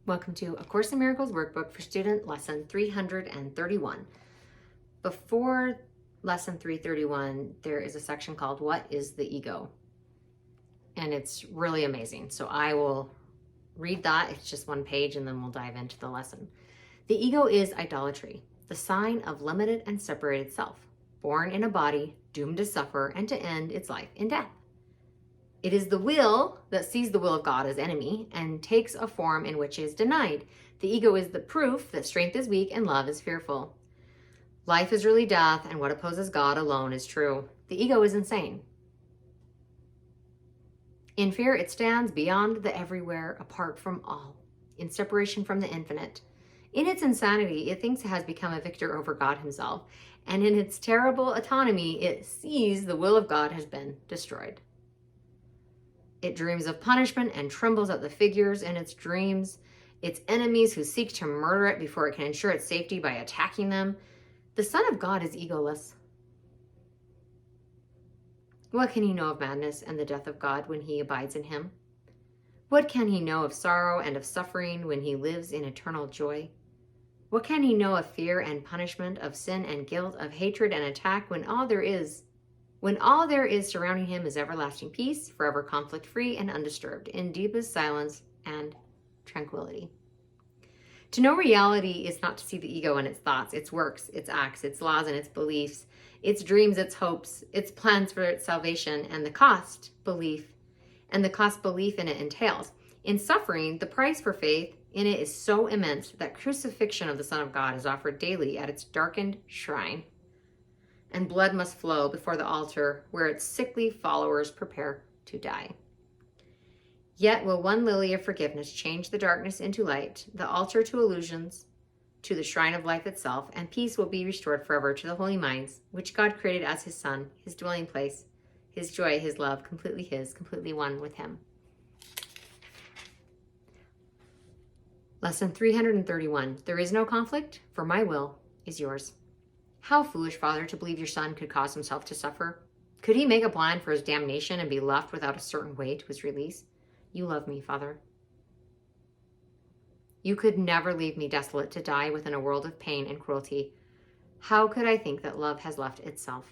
Welcome to A Course in Miracles workbook for student lesson 331. Before lesson 331, there is a section called What is the Ego? And it's really amazing. So I will read that. It's just one page and then we'll dive into the lesson. The ego is idolatry, the sign of limited and separated self, born in a body, doomed to suffer and to end its life in death. It is the will that sees the will of God as enemy and takes a form in which it is denied. The ego is the proof that strength is weak and love is fearful. Life is really death, and what opposes God alone is true. The ego is insane. In fear, it stands beyond the everywhere, apart from all, in separation from the infinite. In its insanity, it thinks it has become a victor over God himself, and in its terrible autonomy, it sees the will of God has been destroyed. It dreams of punishment and trembles at the figures in its dreams, its enemies who seek to murder it before it can ensure its safety by attacking them. The Son of God is egoless. What can he know of madness and the death of God when he abides in him? What can he know of sorrow and of suffering when he lives in eternal joy? What can he know of fear and punishment, of sin and guilt, of hatred and attack when all there is surrounding him is everlasting peace, forever conflict-free and undisturbed, in deepest silence and tranquility? To know reality is not to see the ego and its thoughts, its works, its acts, its laws and its beliefs, its dreams, its hopes, its plans for its salvation, and the cost belief in it entails. In suffering, the price for faith in it is so immense that crucifixion of the Son of God is offered daily at its darkened shrine, and blood must flow before the altar where its sickly followers prepare to die. Yet will one lily of forgiveness change the darkness into light, the altar to illusions, to the shrine of life itself, and peace will be restored forever to the holy minds, which God created as his Son, his dwelling place, his joy, his love, completely his, completely one with him. Lesson 331. There is no conflict, for my will is yours. How foolish, Father, to believe your Son could cause himself to suffer. Could he make a plan for his damnation and be left without a certain way to his release? You love me, Father. You could never leave me desolate to die within a world of pain and cruelty. How could I think that love has left itself?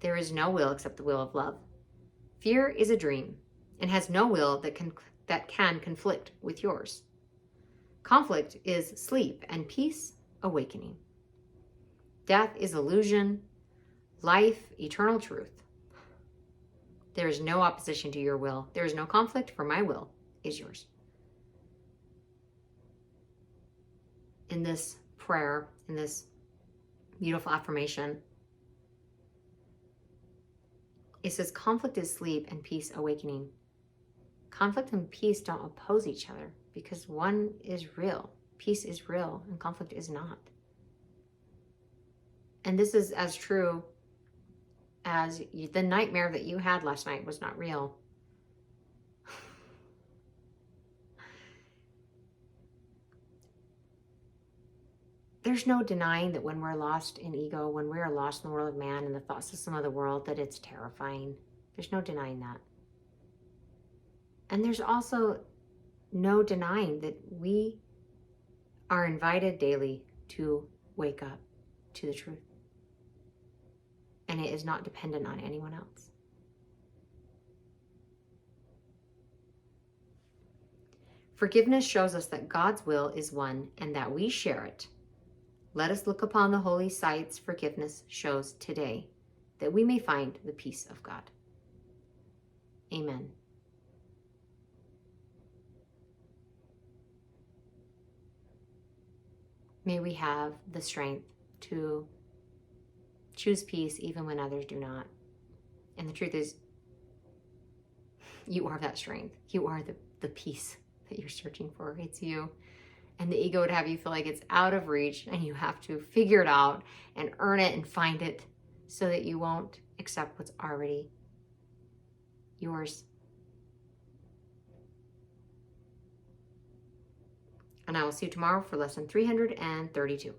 There is no will except the will of love. Fear is a dream and has no will that can conflict with yours. Conflict is sleep and peace awakening. Death is illusion, life, eternal truth. There is no opposition to your will. There is no conflict, for my will is yours. In this prayer, in this beautiful affirmation, it says conflict is sleep and peace awakening. Conflict and peace don't oppose each other because one is real. Peace is real and conflict is not. And this is as true as the nightmare that you had last night was not real. There's no denying that when we're lost in ego, when we are lost in the world of man and the thought system of the world, that it's terrifying. There's no denying that. And there's also no denying that we are invited daily to wake up to the truth. And it is not dependent on anyone else. Forgiveness shows us that God's will is one and that we share it. Let us look upon the holy sights forgiveness shows today, that we may find the peace of God. Amen. May we have the strength to choose peace even when others do not. And the truth is, you are that strength. You are the peace that you're searching for. It's you. And the ego would have you feel like it's out of reach and you have to figure it out and earn it and find it so that you won't accept what's already yours. And I will see you tomorrow for lesson 332.